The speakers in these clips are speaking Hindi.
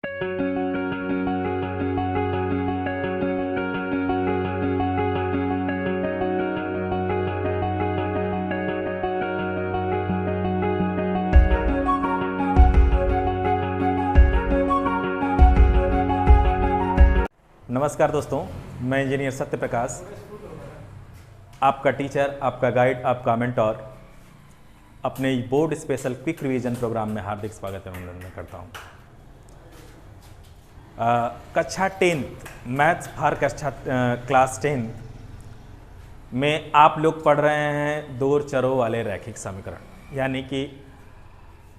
नमस्कार दोस्तों, मैं इंजीनियर सत्य प्रकाश, आपका टीचर, आपका गाइड, आपका मेंटोर अपने board special quick revision program में हार्दिक स्वागत एवं अभिनंदन करता हूं। कक्षा 10th मैथ्स फॉर क्लास 10 में आप लोग पढ़ रहे हैं दो चरों वाले रैखिक समीकरण, यानी कि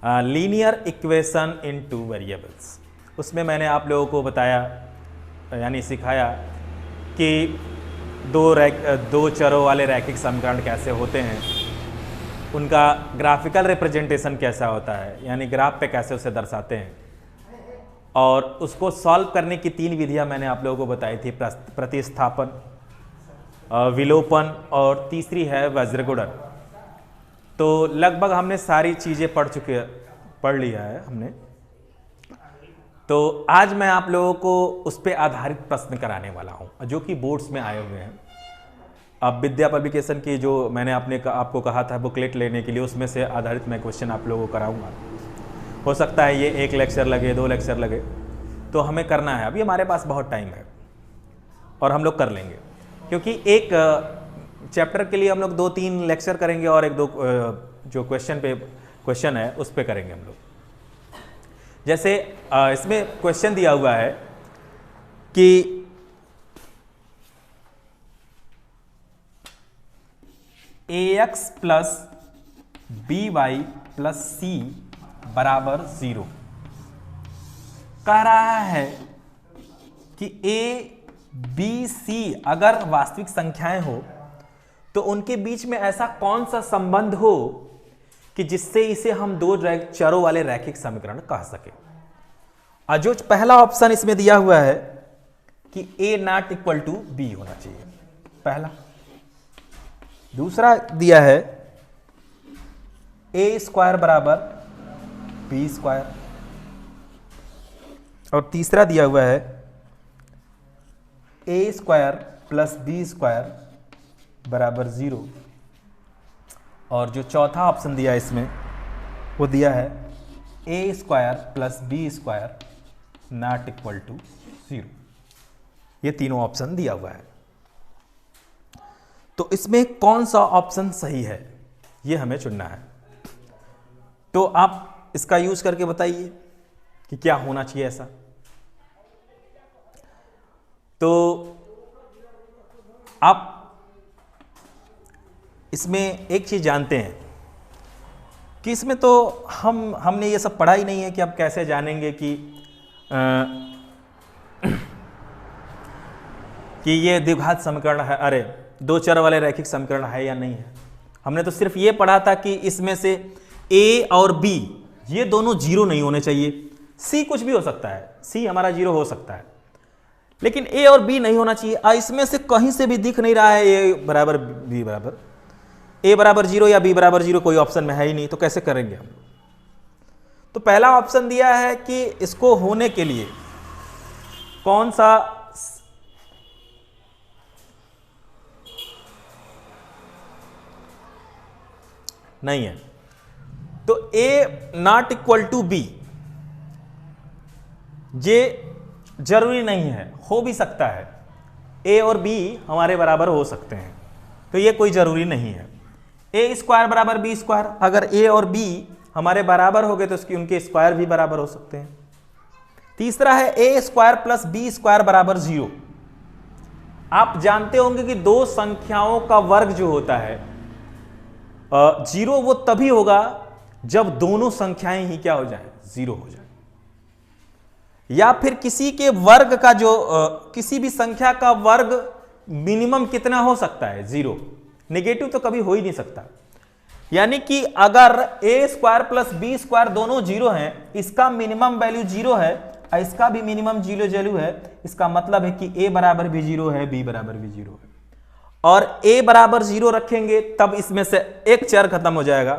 linear equation in two variables. उसमें मैंने आप लोगों को बताया यानी सिखाया कि दो चरों वाले रैखिक समीकरण कैसे होते हैं, उनका ग्राफिकल रिप्रेजेंटेशन कैसा होता है, यानी ग्राफ पे कैसे उसे दर्शाते हैं, और उसको सॉल्व करने की 3 विधियां मैंने आप लोगों को बताई थी, प्रतिस्थापन, विलोपन और तीसरी है वज्रगुणन। तो लगभग हमने सारी चीज़ें पढ़ लिया है हमने। तो आज मैं आप लोगों को उस पर आधारित प्रश्न कराने वाला हूं जो कि बोर्ड्स में आए हुए हैं। अब विद्या पब्लिकेशन की जो मैंने आपको कहा था बुकलेट लेने के लिए, उसमें से आधारित मैं क्वेश्चन आप लोगों को कराऊंगा। हो सकता है ये 1 लेक्चर लगे, 2 लेक्चर लगे, तो हमें करना है। अभी हमारे पास बहुत टाइम है और हम लोग कर लेंगे, क्योंकि एक चैप्टर के लिए हम लोग 2-3 लेक्चर करेंगे और 1-2 जो क्वेश्चन है उस पर करेंगे हम लोग। जैसे इसमें क्वेश्चन दिया हुआ है कि ax plus by plus c बराबर 0 कह रहा है कि a b c अगर वास्तविक संख्याएं हो तो उनके बीच में ऐसा कौन सा संबंध हो कि जिससे इसे हम दो चरों वाले रैखिक समीकरण कह सके। जो पहला ऑप्शन इसमें दिया हुआ है कि a not equal to b होना चाहिए, पहला। दूसरा दिया है a स्क्वायर बराबर b स्क्वायर, और तीसरा दिया हुआ है a square plus b square बराबर 0, और जो चौथा ऑप्शन दिया है इसमें वो दिया है a square plus b square not equal to 0। ये तीनों ऑप्शन दिया हुआ है। तो इसमें कौन सा ऑप्शन सही है ये हमें चुनना है। तो आप इसका यूज करके बताइए कि क्या होना चाहिए ऐसा। तो आप इसमें एक चीज जानते हैं कि इसमें तो हमने ये सब पढ़ा ही नहीं है कि अब कैसे जानेंगे कि ये द्विघात समीकरण है, अरे दो चर वाले रैखिक समीकरण है या नहीं है। हमने तो सिर्फ ये पढ़ा था कि इसमें से a और b ये दोनों 0 नहीं होने चाहिए। c कुछ भी हो सकता है, c हमारा 0 हो सकता है, लेकिन a और b नहीं होना चाहिए। इसमें से कहीं से भी दिख नहीं रहा है a बराबर b बराबर, a बराबर 0 या b बराबर 0 कोई ऑप्शन में है ही नहीं, तो कैसे करेंगे हम। तो पहला ऑप्शन दिया है कि इसको होने के लिए कौन सा नहीं है, तो a not equal to b ये जरूरी नहीं है, हो भी सकता है a और b हमारे बराबर हो सकते हैं, तो ये कोई जरूरी नहीं है। a स्क्वायर बराबर b स्क्वायर, अगर a और b हमारे बराबर हो गए तो उनके स्क्वायर भी बराबर हो सकते हैं। तीसरा है a square plus b square बराबर 0। आप जानते होंगे कि दो संख्याओं का वर्ग जो होता है 0 वो तभी होगा जब दोनों संख्याएं ही क्या हो जाएं, 0 हो जाए। या फिर किसी के वर्ग का जो किसी भी संख्या का वर्ग मिनिमम कितना हो सकता है, 0, नेगेटिव तो कभी हो ही नहीं सकता। यानी कि अगर a square plus b square दोनों 0 हैं, इसका मिनिमम वैल्यू 0 है और इसका भी मिनिमम 0 वैल्यू है, इसका मतलब है कि a बराबर भी 0 है, b बराबर भी 0 है। और a बराबर 0 रखेंगे तब इसमें से एक चर खत्म हो जाएगा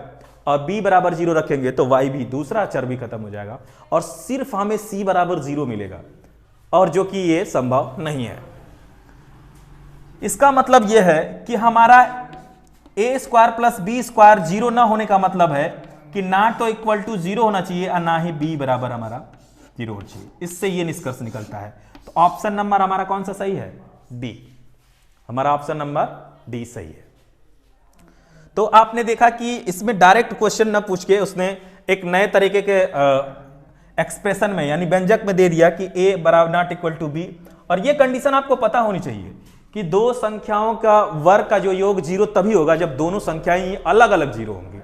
और b बराबर 0 रखेंगे तो y भी, दूसरा चर भी खत्म हो जाएगा और सिर्फ हमें c बराबर 0 मिलेगा, और जो कि ये संभव नहीं है। इसका मतलब यह है कि हमारा a square plus B square 0 ना होने का मतलब है कि ना तो इक्वल टू 0 होना चाहिए और ना ही b बराबर हमारा 0 होना चाहिए। इससे ये निष्कर्ष निकलता है। तो ऑप्शन नंबर हमारा कौन सा सही है? डी। हमारा ऑप्शन नंबर डी सही है। तो आपने देखा कि इसमें डायरेक्ट क्वेश्चन ना पूछ के उसने एक नए तरीके के एक्सप्रेशन में यानी व्यंजक में दे दिया कि a बराबर नॉट इक्वल टू बी। और ये कंडीशन आपको पता होनी चाहिए कि दो संख्याओं का वर्ग का जो योग 0 तभी होगा जब दोनों संख्याएं अलग अलग 0 होंगी।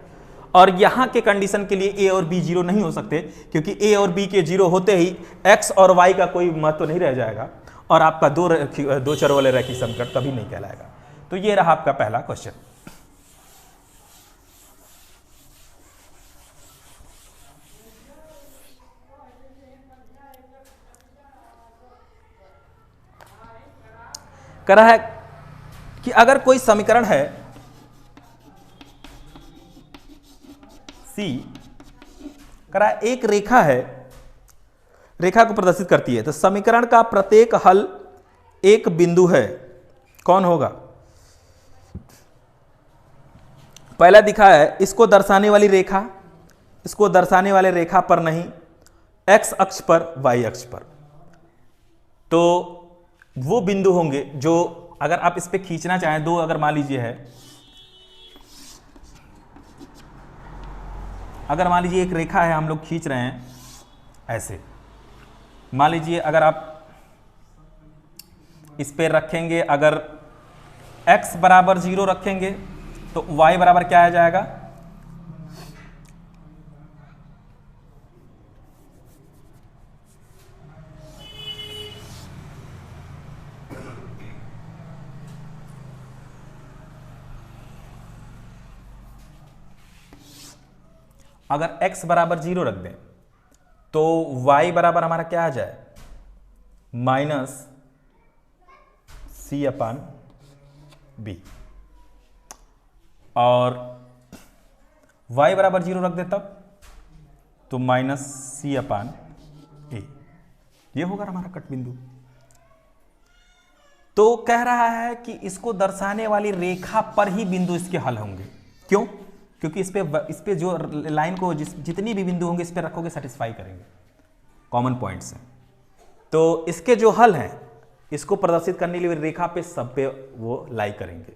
और यहां के कंडीशन के लिए a और b 0 नहीं हो सकते, क्योंकि a और b के 0 होते ही x और y का कोई महत्व नहीं रह जाएगा और आपका दो चरों वाले रैखिक समीकरण कभी नहीं कहलाएगा। तो ये रहा आपका पहला क्वेश्चन। कह रहा है कि अगर कोई समीकरण है C, कह रहा है एक रेखा है, रेखा को प्रदर्शित करती है, तो समीकरण का प्रत्येक हल एक बिंदु है, कौन होगा? पहला दिखा है इसको दर्शाने वाली रेखा, इसको दर्शाने वाले रेखा पर नहीं, x अक्ष पर, y अक्ष पर। तो वो बिंदु होंगे जो अगर आप इस पे खींचना चाहें, दो अगर मान लीजिए है, अगर मान लीजिए एक रेखा है, हम लोग खींच रहे हैं ऐसे, मान लीजिए अगर आप इस पे रखेंगे, अगर x बराबर 0 रखेंगे तो y बराबर क्या आ जाएगा? अगर x बराबर 0 रख दें तो y बराबर हमारा क्या आ जाए? माइनस c अपान b। और y बराबर 0 रख दे तब तो माइनस c अपान a। ये होगा हमारा कट बिंदु। तो कह रहा है कि इसको दर्शाने वाली रेखा पर ही बिंदु इसके हल होंगे। क्यों? क्योंकि इस पे जो लाइन को जितनी भी बिंदु होंगे इस पे रखोगे सेटिस्फाई करेंगे, कॉमन पॉइंट्स हैं। तो इसके जो हल हैं इसको प्रदर्शित करने के लिए रेखा पे सब पे वो लाई करेंगे।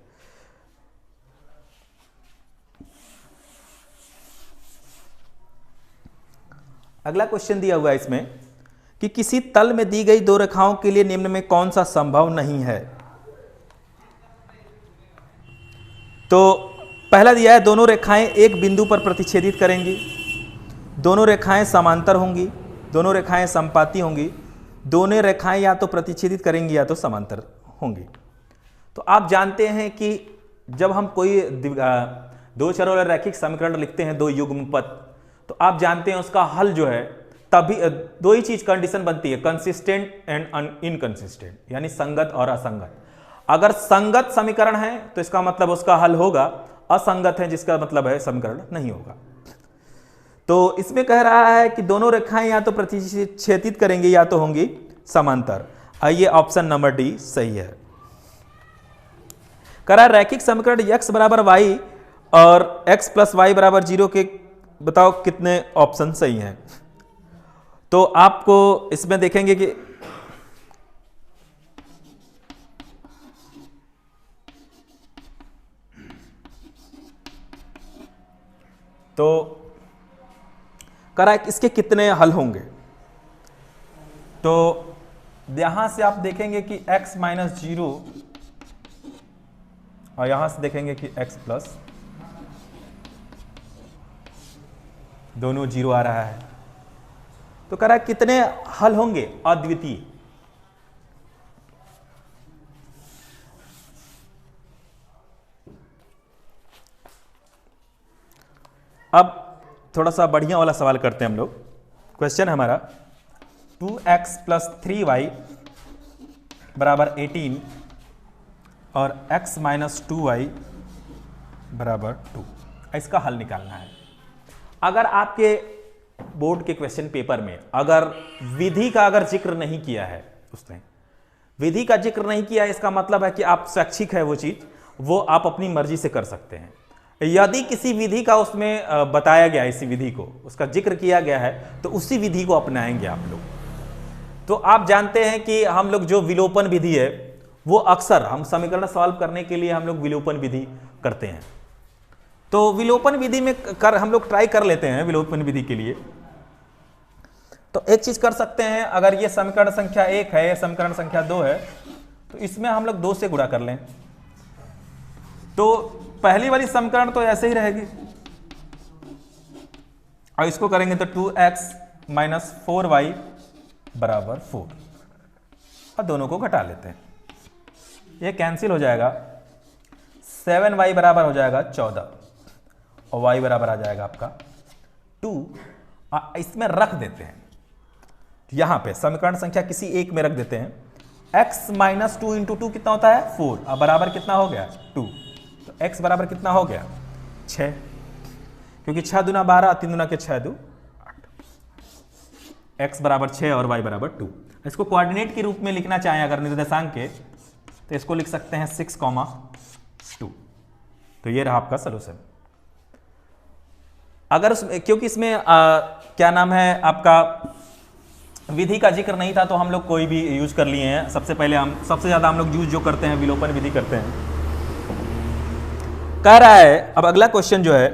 अगला क्वेश्चन दिया हुआ है इसमें कि किसी तल में दी गई दो रेखाओं के लिए निम्न में कौन सा संभव नहीं है। तो पहला दिया है दोनों रेखाएं एक बिंदु पर प्रतिच्छेदित करेंगी, दोनों रेखाएं समांतर होंगी, दोनों रेखाएं समपाती होंगी, दोनों रेखाएं या तो प्रतिच्छेदित करेंगी या तो समांतर होंगी। तो आप जानते हैं कि जब हम कोई दो चरों वाला रैखिक समीकरण लिखते हैं, दो युग्मपद, तो आप जानते हैं उसका हल जो है तभी दो ही चीज कंडीशन बनती है, कंसिस्टेंट एंड इनकंसिस्टेंट, यानी संगत और असंगत। अगर संगत समीकरण है तो इसका मतलब उसका हल होगा, असंगत है जिसका मतलब है समीकरण नहीं होगा। तो इसमें कह रहा है कि दोनों रेखाएं या तो प्रतिच्छेदित करेंगे या तो होंगी समांतर। आइए ऑप्शन नंबर डी सही है। कह रहा है रैखिक समीकरण x बराबर y और x प्लस वाई बराबर 0 के बताओ कितने ऑप्शन सही हैं। तो आपको इसमें देखेंगे कि तो कह रहा है कि इसके कितने हल होंगे। तो यहां से आप देखेंगे कि x माइनस 0 और यहां से देखेंगे कि x प्लस, दोनों 0 आ रहा है। तो कह रहा है कितने हल होंगे अद्वितीय। अब थोड़ा सा बढ़िया वाला सवाल करते हैं हम लोग। क्वेश्चन हमारा 2x प्लस 3y बराबर 18 और x माइनस 2y बराबर 2, इसका हल निकालना है। अगर आपके बोर्ड के क्वेश्चन पेपर में अगर विधि का अगर जिक्र नहीं किया है, उसने विधि का जिक्र नहीं किया है, इसका मतलब है कि आप स्वैच्छिक है वो चीज, वो आप अपनी मर्जी से कर सकते हैं। यदि किसी विधि का उसमें बताया गया, इसी विधि को उसका जिक्र किया गया है, तो उसी विधि को अपनाएंगे आप लोग। तो आप जानते हैं कि हम लोग जो विलोपन विधि है, वो अक्सर हम समीकरण सॉल्व करने के लिए हम लोग विलोपन विधि करते हैं। तो विलोपन विधि में हम लोग ट्राई कर लेते हैं विलोपन विधि के लिए। तो एक चीज कर सकते हैं, अगर ये समीकरण संख्या 1 है, समीकरण संख्या 2 है, तो इसमें हम लोग 2 से गुणा कर लें। तो पहली वाली समीकरण तो ऐसे ही रहेगी, और इसको करेंगे तो 2x माइनस 4y बराबर 4, और दोनों को घटा लेते हैं, ये कैंसिल हो जाएगा। 7y बराबर हो जाएगा 14, और y बराबर आ जाएगा आपका 2। इसमें रख देते हैं, यहां पे समीकरण संख्या किसी एक में रख देते हैं। x माइनस 2 इंटू 2 कितना होता है 4, अब बराबर कितना हो गया 2। तो x बराबर कितना हो गया 6, क्योंकि 6 दूना 12, 3 दूना के 6 2 8। x बराबर 6 और y बराबर 2। इसको कोऑर्डिनेट के रूप में लिखना चाहें अगर निर्देशांक के, तो इसको लिख सकते हैं 6,2। तो ये रहा आपका सलूशन। अगर क्योंकि इसमें क्या नाम है आपका विधि का जिक्र नहीं था, तो हम लोग कोई भी यूज कर लिए हैं। सबसे पहले सबसे ज्यादा हम लोग यूज जो करते हैं विलोपन विधि करते हैं। कह रहा है अब अगला क्वेश्चन जो है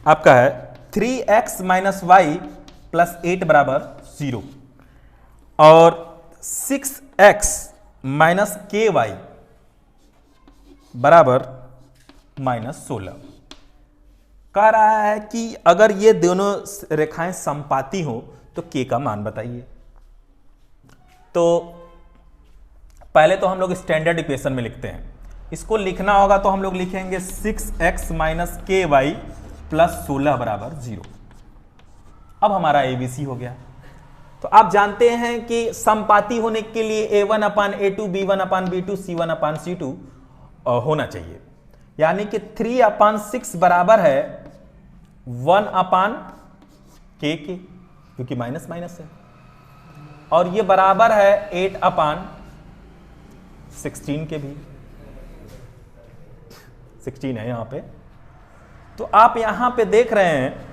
आपका है 3x माइनस वाई प्लस 8 बराबर 0 और 6x माइनस के वाई बराबर माइनस 16। कह रहा है कि अगर ये दोनों रेखाएं समपाती हो तो k का मान बताइए। तो पहले तो हम लोग स्टैंडर्ड इक्वेशन में लिखते हैं, इसको लिखना होगा तो हम लोग लिखेंगे 6x माइनस के वाई प्लस 16 बराबर 0। अब हमारा ABC हो गया। तो आप जानते हैं कि समपाती होने के लिए A1 अपान A2, B1 अपान B2, C1 अपान C2 होना चाहिए, यानी कि 3 अपान 6 बराबर है 1 अपान के, क्योंकि माइनस माइनस है, और ये बराबर है 8 अपान 16 के भी, 16 है यहां पे। तो आप यहां पे देख रहे हैं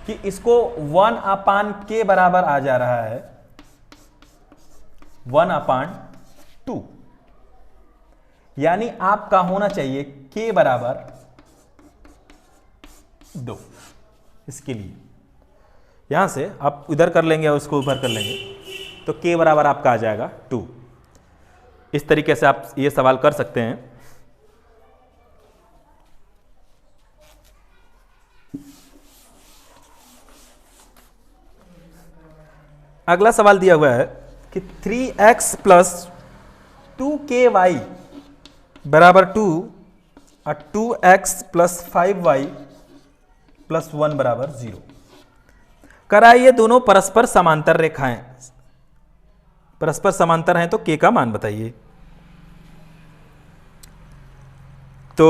कि इसको 1 अपान के बराबर आ जा रहा है 1 अपान 2, यानी आपका होना चाहिए के बराबर 2। इसके लिए यहां से आप इधर कर लेंगे और उसको ऊपर कर लेंगे, तो के बराबर आपका आ जाएगा 2। इस तरीके से आप ये सवाल कर सकते हैं। अगला सवाल दिया हुआ है कि 3x प्लस 2ky बराबर 2 और 2x प्लस 5y प्लस 1 बराबर 0। कराइए ये दोनों परस्पर समांतर रेखाएं, परस्पर समांतर हैं, तो k का मान बताइए। तो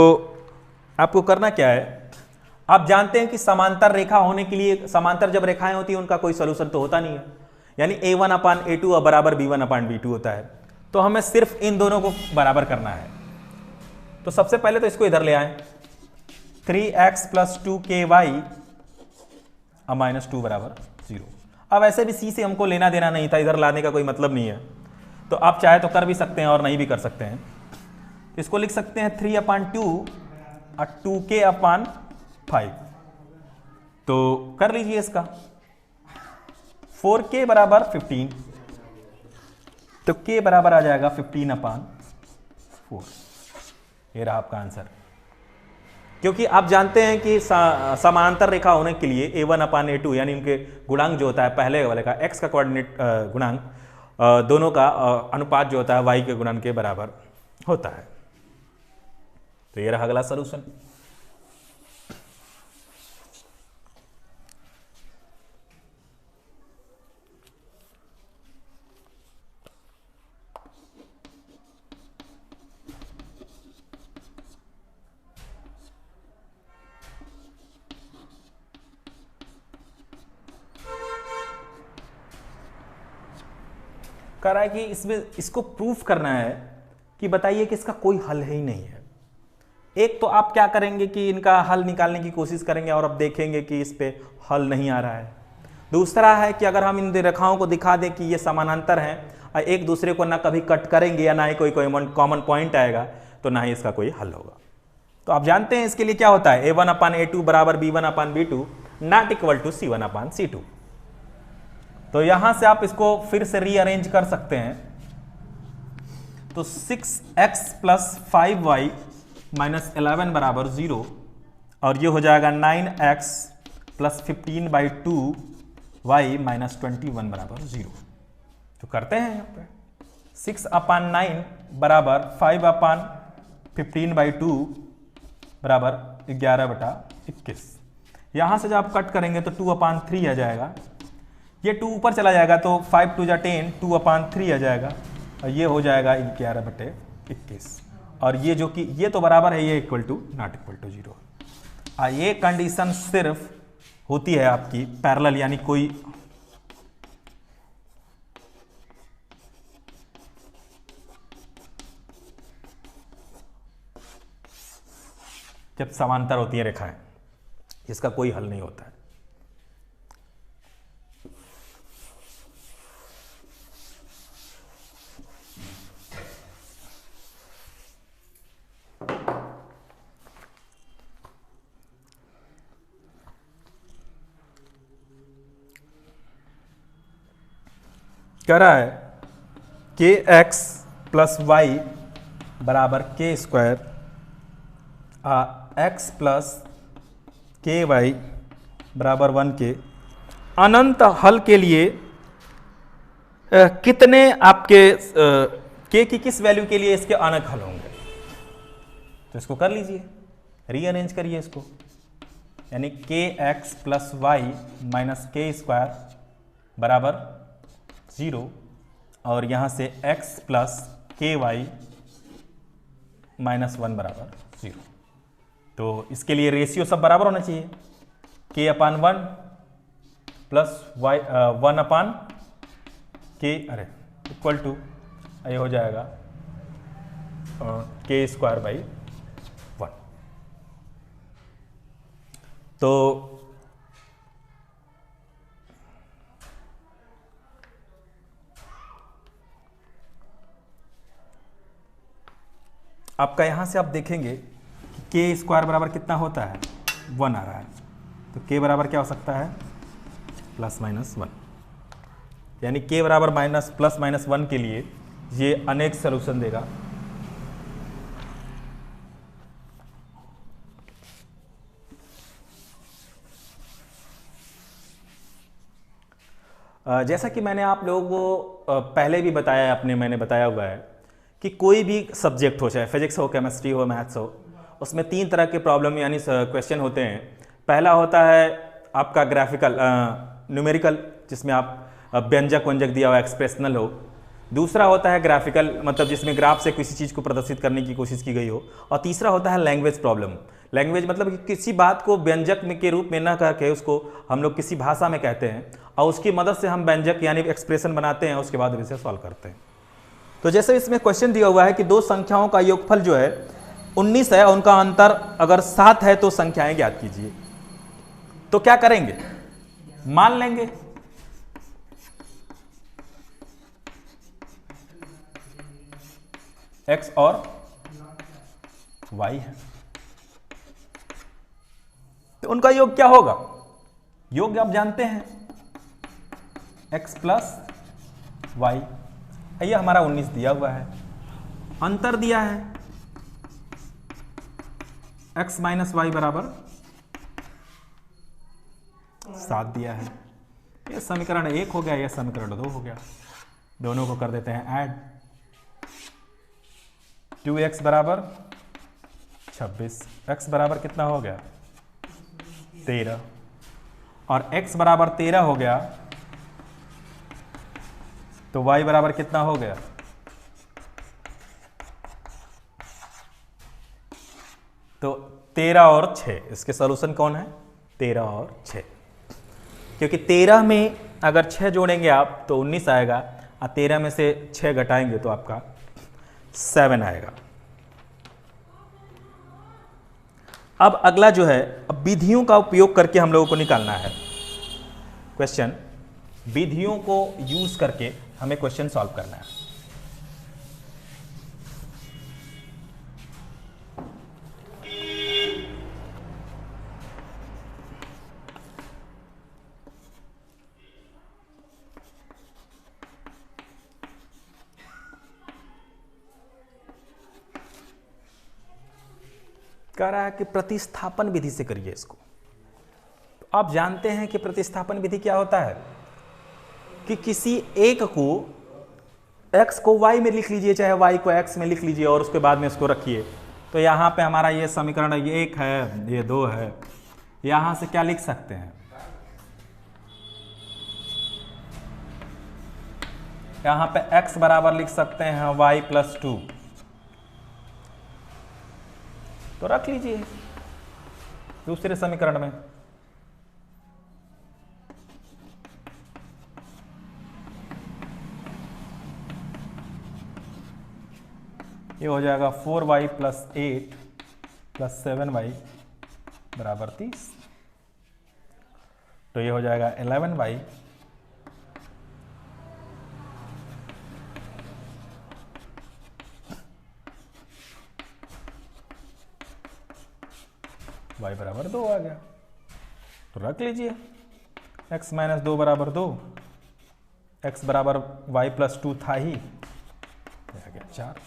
आपको करना क्या है, आप जानते हैं कि समांतर रेखा होने के लिए, समांतर जब रेखाएं होती हैं उनका कोई सॉल्यूशन तो होता नहीं है, यानी A1 अपान A2 बराबर B1 अपान B2 होता है। तो हमें सिर्फ इन दोनों को बराबर करना है। तो सबसे पहले तो इसको इधर ले आए, 3x प्लस 2ky माइनस 2 बराबर 0। अब ऐसे भी c से हमको लेना देना नहीं था, इधर लाने का कोई मतलब नहीं है, तो आप चाहे तो कर भी सकते हैं और नहीं भी कर सकते हैं। इसको लिख सकते हैं 3 अपान 2 और 2k अपान 5। तो कर लीजिए इसका, 4k बराबर 15, तो k बराबर आ जाएगा 15 अपान 4। ये रहा आपका आंसर। क्योंकि आप जानते हैं कि समांतर रेखा होने के लिए A1 अपान A2 यानी उनके गुणांक जो होता है, पहले वाले का x का कोऑर्डिनेट गुणांक, दोनों का अनुपात जो होता है y के गुणांक के बराबर होता है। तो ये रहा अगला सॉल्यूशन। कह रहा है कि इसमें इसको प्रूफ करना है कि बताइए कि इसका कोई हल ही नहीं है। एक तो आप क्या करेंगे कि इनका हल निकालने की कोशिश करेंगे और अब देखेंगे कि इस पे हल नहीं आ रहा है। दूसरा है कि अगर हम इन रेखाओं को दिखा दें कि ये समानांतर हैं और एक दूसरे को ना कभी कट करेंगे या ना ही कोई कॉमन पॉइंट आएगा, तो ना ही इसका कोई हल होगा। तो आप जानते हैं इसके लिए क्या होता है, a1/a2 बराबर b1/b2 not equal to c1/c2। तो यहां से आप इसको फिर से रीअरेंज कर सकते हैं। तो 6x + 5y - 11 बराबर 0 और ये हो जाएगा 9x + 15/2y - 21 बराबर 0। तो करते हैं यहाँ पे 6/9 बराबर 5/15/2 बराबर 11/21। यहां से जब आप कट करेंगे तो 2/3 आ जाएगा। ये 2 ऊपर चला जाएगा तो 5 × 10 2/3 आ जाएगा और ये हो जाएगा 11/21। और ये जो कि ये तो बराबर है, ये equal to not equal to 0। ये कंडीशन सिर्फ होती है आपकी पैरेलल, यानी कोई जब समांतर होती है रेखाएं, इसका कोई हल नहीं होता है। कह रहा है kx + y बराबर k² x + ky बराबर 1k। अनंत हल के लिए कितने आपके k की किस वैल्यू के लिए इसके अनंत हल होंगे? तो इसको कर लीजिए, रीअरेंज करिए इसको, यानी kx + y - k² बराबर 0 और यहां से x + ky - 1 बराबर 0। तो इसके लिए रेशियो सब बराबर होना चाहिए, k/1 + y 1/k equal to ये हो जाएगा k² / 1। तो आपका यहां से आप देखेंगे कि k² बराबर कितना होता है, 1 आ रहा है। तो k बराबर क्या हो सकता है, ±1, यानी k बराबर ±1 के लिए ये अनेक सॉल्यूशन देगा। जैसा कि मैंने आप लोगों को पहले भी बताया है, मैंने बताया हुआ है कि कोई भी सब्जेक्ट हो, चाहे फिजिक्स हो, केमिस्ट्री हो, मैथ्स हो, उसमें 3 तरह के प्रॉब्लम यानी क्वेश्चन होते हैं। पहला होता है आपका ग्राफिकल न्यूमेरिकल, जिसमें आप व्यंजक वंजक दिया हुआ एक्सप्रेशनल हो। दूसरा होता है ग्राफिकल, मतलब जिसमें ग्राफ से किसी चीज़ को प्रदर्शित करने की कोशिश की गई हो। और तीसरा होता है लैंग्वेज प्रॉब्लम। लैंग्वेज मतलब कि किसी बात को व्यंजक में के रूप में न करके उसको हम लोग किसी भाषा में कहते हैं और उसकी मदद से हम व्यंजक यानी एक्सप्रेशन बनाते हैं, उसके बाद इसे सॉल्व करते हैं। तो जैसे इसमें क्वेश्चन दिया हुआ है कि 2 संख्याओं का योगफल जो है 19 है, उनका अंतर अगर 7 है तो संख्याएं ज्ञात कीजिए। तो क्या करेंगे, मान लेंगे x और y है, तो उनका योग क्या होगा? योग आप जानते हैं x + y। ये हमारा 19 दिया हुआ है, अंतर दिया है x - y बराबर 7 दिया है। ये समीकरण 1 हो गया, यह समीकरण 2 हो गया। दोनों को कर देते हैं ऐड। 2x बराबर 26, x बराबर कितना हो गया 13 और x बराबर 13 हो गया तो y बराबर कितना हो गया, तो 13 और 6। इसके सॉल्यूशन कौन है, 13 और 6, क्योंकि 13 में अगर 6 जोड़ेंगे आप तो 19 आएगा और 13 में से 6 घटाएंगे तो आपका 7 आएगा। अब अगला जो है, अब विधियों का उपयोग करके हम लोगों को निकालना है क्वेश्चन। विधियों को यूज करके हमें क्वेश्चन सॉल्व करना है। कह रहा है कि प्रतिस्थापन विधि से करिए इसको। तो आप जानते हैं कि प्रतिस्थापन विधि क्या होता है कि किसी एक को x को y में लिख लीजिए, चाहे y को x में लिख लीजिए और उसके बाद में इसको रखिए। तो यहाँ पे हमारा ये समीकरण ये 1 है, ये 2 है। यहाँ से क्या लिख सकते हैं, यहाँ पे x बराबर लिख सकते हैं y प्लस 2, तो रख लीजिए दूसरे समीकरण में। ये हो जाएगा 4y प्लस 8 प्लस 7y बराबर 30। तो ये हो जाएगा 11y y बराबर 2 आ गया। तो रख लीजिए x माइनस 2 बराबर 2, x बराबर y प्लस 2 था ही, आ गया 4।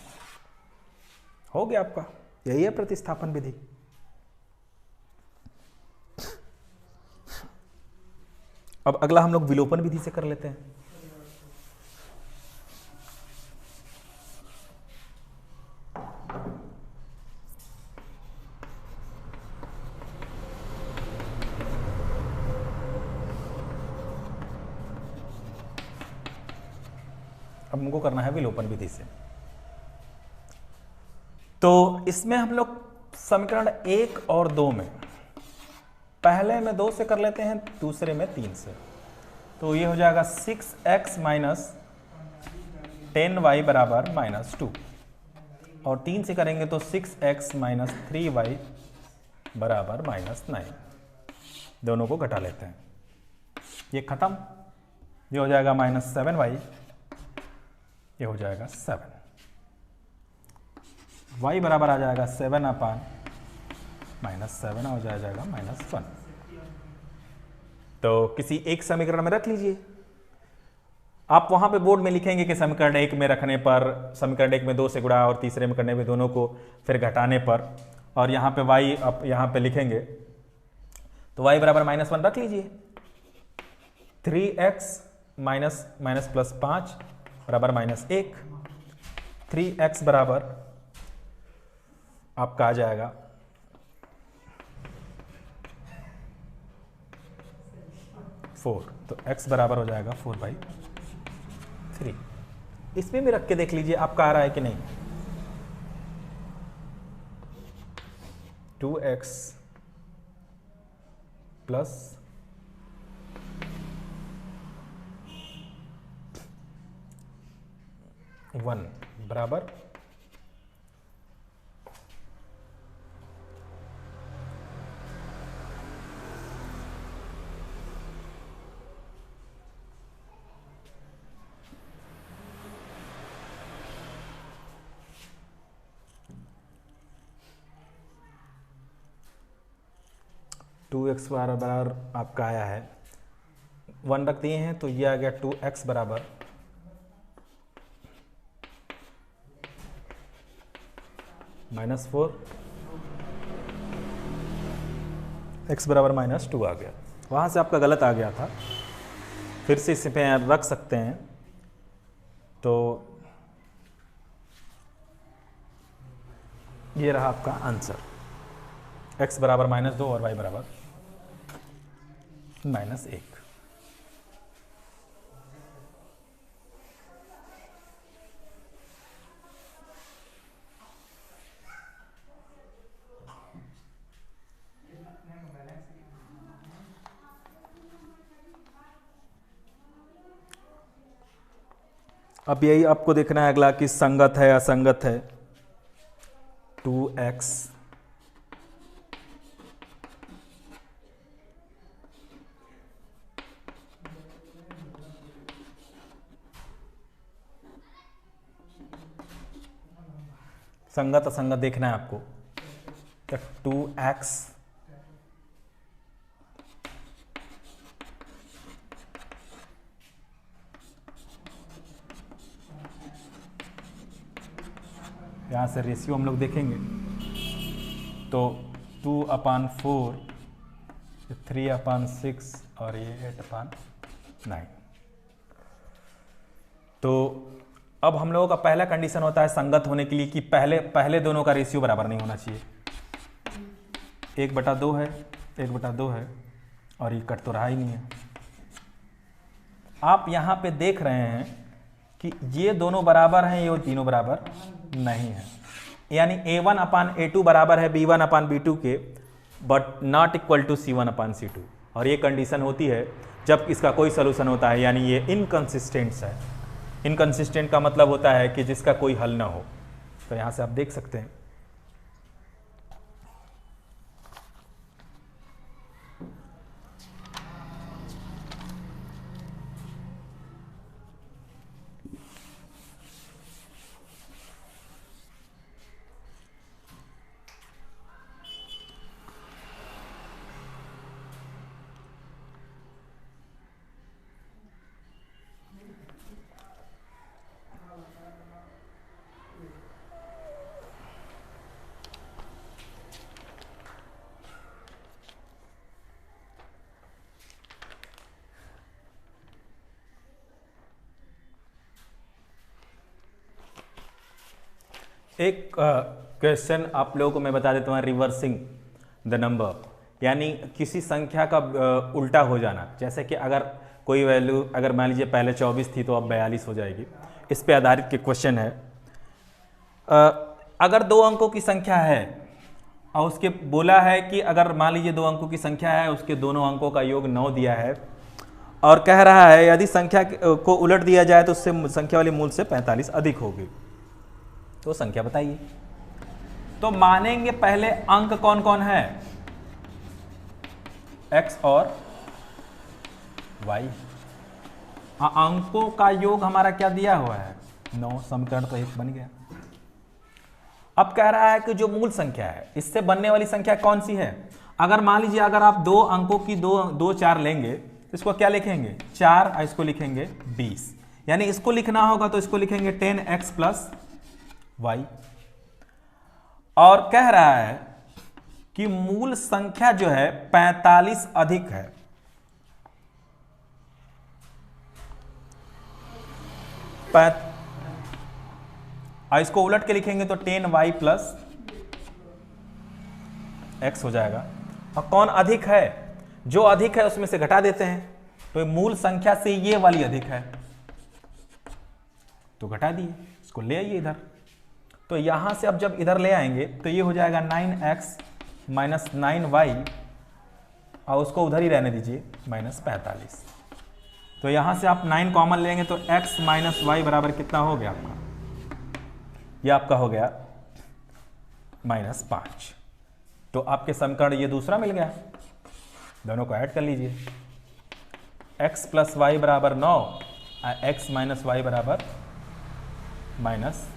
हो गया आपका, यही है प्रतिस्थापन विधि। अब अगला हम लोग विलोपन विधि से कर लेते हैं। अब हमको करना है विलोपन विधि से। तो इसमें हम लोग समीकरण 1 और 2 में, पहले में 2 से कर लेते हैं, दूसरे में 3 से। तो ये हो जाएगा 6x माइनस 10y बराबर माइनस 2, और 3 से करेंगे तो 6x माइनस 3y बराबर माइनस 9। दोनों को घटा लेते हैं, ये खत्म। ये हो जाएगा माइनस 7y, ये हो जाएगा 7। y बराबर आ जाएगा 7 अपान माइनस 7 हो जाएगा माइनस 1। तो किसी एक समीकरण में रख लीजिए। आप वहां पे बोर्ड में लिखेंगे कि समीकरण 1 में रखने पर, समीकरण 1 में 2 से गुणा और तीसरे में करने में दोनों को फिर घटाने पर, और यहाँ पे y आप यहाँ पे लिखेंगे तो y बराबर माइनस 1 रख लीजिए। 3x माइनस माइनस प्लस 5 बराबर माइनस 1। 3x बराबर आपका आ जाएगा 4, तो x बराबर हो जाएगा 4/3। इसमें भी रख के देख लीजिए आपका आ रहा है कि नहीं। 2x प्लस 1 बराबर 2x बराबर आपका आया है, 1 रख दिए हैं तो ये आ गया 2x बराबर -4, x बराबर -2 आ गया। वहाँ से आपका गलत आ गया था, फिर से इस पे रख सकते हैं। तो ये रहा आपका आंसर, x बराबर -2 और y बराबर -1। अब यही आपको देखना है अगला कि संगत है असंगत है। 2x संगत असंगत देखना है आपको। तो 2x यहाँ से रेशियो हम लोग देखेंगे तो 2/4, 3/6 और ये 8/9। तो अब हम लोगों का पहला कंडीशन होता है संगत होने के लिए कि पहले दोनों का रेशियो बराबर नहीं होना चाहिए। 1/2 है, 1/2 है और ये कट तो रहा ही नहीं है। आप यहाँ पे देख रहे हैं कि ये दोनों बराबर हैं, ये तीनों बराबर नहीं है, यानी A1/A2 बराबर है B1/B2 के, but not equal to C1/C2। और ये कंडीशन होती है जब इसका कोई सोल्यूशन होता है, यानी ये इनकंसिस्टेंट है। इनकंसिस्टेंट का मतलब होता है कि जिसका कोई हल ना हो। तो यहाँ से आप देख सकते हैं एक क्वेश्चन आप लोगों को मैं बता देता हूँ, रिवर्सिंग द नंबर, यानी किसी संख्या का उल्टा हो जाना। जैसे कि अगर कोई वैल्यू, अगर मान लीजिए पहले 24 थी तो अब 42 हो जाएगी। इस पे आधारित के क्वेश्चन है। अगर 2 अंकों की संख्या है और उसके बोला है कि अगर मान लीजिए 2 अंकों की संख्या है, उसके दोनों अंकों का योग 9 दिया है और कह रहा है यदि संख्या को उलट दिया जाए तो उससे संख्या वाले मूल से 45 अधिक होगी। तो संख्या बताइए। तो मानेंगे पहले अंक कौन कौन है, x और y। अंकों का योग हमारा क्या दिया हुआ है, 9। समीकरण तो एक बन गया। अब कह रहा है कि जो मूल संख्या है, इससे बनने वाली संख्या कौन सी है। अगर मान लीजिए अगर आप 2 अंकों की 2 4 लेंगे तो इसको क्या लिखेंगे, 4 और इसको लिखेंगे 20, यानी इसको लिखना होगा तो इसको लिखेंगे 10x + y। और कह रहा है कि मूल संख्या जो है 45 अधिक है। और इसको उलट के लिखेंगे तो 10y + x हो जाएगा। और कौन अधिक है, जो अधिक है उसमें से घटा देते हैं, तो मूल संख्या से ये वाली अधिक है तो घटा दिए, इसको ले आइए इधर। तो यहां से अब जब इधर ले आएंगे तो ये हो जाएगा 9x - 9y और उसको उधर ही रहने दीजिए -45। तो यहां से आप 9 कॉमन लेंगे तो x - y बराबर कितना हो गया आपका, ये आपका हो गया -5। तो आपके समीकरण ये दूसरा मिल गया, दोनों को ऐड कर लीजिए। x + y बराबर 9 और x - y बराबर -5।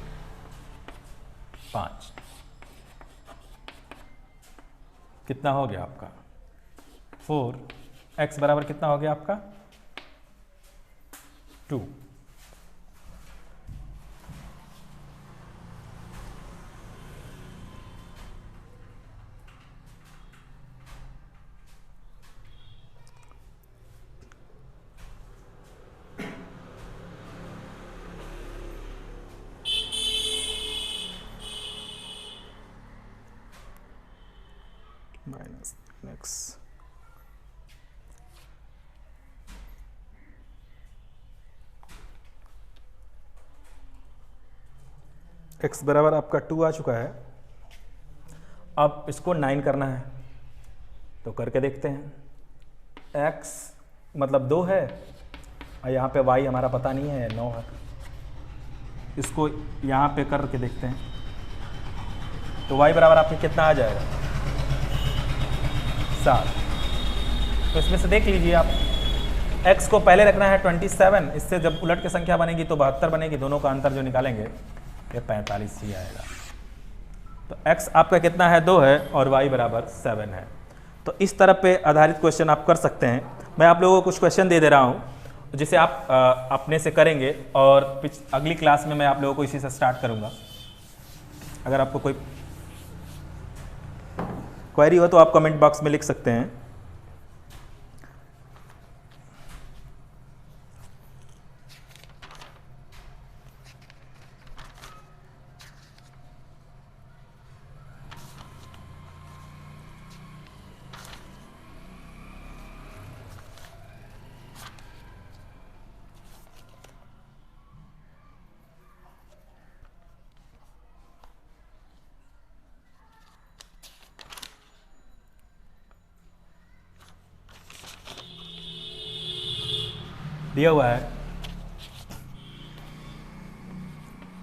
कितना हो गया आपका 4। x बराबर कितना हो गया आपका 2। -x x बराबर आपका 2 आ चुका है। अब इसको 9 करना है तो करके देखते हैं। x मतलब 2 है और यहाँ पे y हमारा पता नहीं है, 9 है। इसको यहाँ पे करके देखते हैं तो y बराबर आपके कितना आ जाएगा 7। तो इसमें से देख लीजिए आप, x को पहले रखना है 27, इससे जब उलट के संख्या बनेगी तो 72 बनेगी, दोनों का अंतर जो निकालेंगे ये 45 ही आएगा। तो x आपका कितना है 2 है और y बराबर 7 है। तो इस तरह पे आधारित क्वेश्चन आप कर सकते हैं। मैं आप लोगों को कुछ क्वेश्चन दे दे रहा हूँ जिसे आप अपने से करेंगे और अगली क्लास में मैं आप लोगों को इसी से स्टार्ट करूँगा। अगर आपको कोई क्वेरी हो तो आप कमेंट बॉक्स में लिख सकते हैं। दिया हुआ है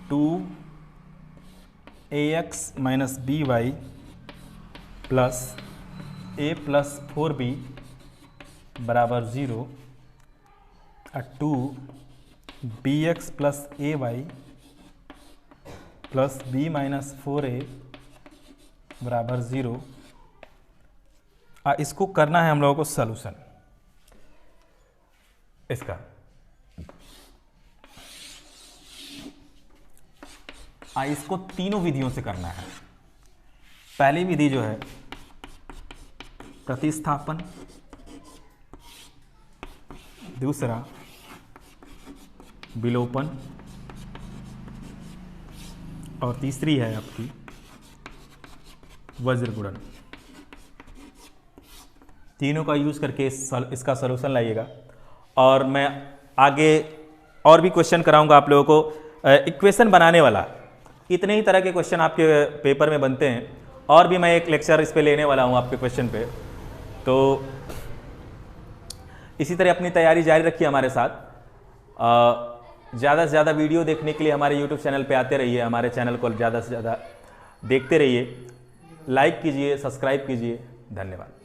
2ax minus by plus a plus 4b बराबर 0 और 2bx plus ay plus b minus 4a बराबर 0। इसको करना है हम लोगों को सॉल्यूशन इसका। इसको तीनों विधियों से करना है। पहली विधि जो है प्रतिस्थापन, दूसरा विलोपन और तीसरी है आपकी वज्र गुणन। तीनों का यूज करके इसका सॉल्यूशन लाइएगा और मैं आगे और भी क्वेश्चन कराऊंगा आप लोगों को। इक्वेशन बनाने वाला इतने ही तरह के क्वेश्चन आपके पेपर में बनते हैं और भी मैं एक लेक्चर इस पे लेने वाला हूं आपके क्वेश्चन पे। तो इसी तरह अपनी तैयारी जारी रखिए हमारे साथ। ज़्यादा से ज़्यादा वीडियो देखने के लिए हमारे यूट्यूब चैनल पे आते रहिए, हमारे चैनल को ज़्यादा से ज़्यादा देखते रहिए, लाइक कीजिए, सब्सक्राइब कीजिए। धन्यवाद।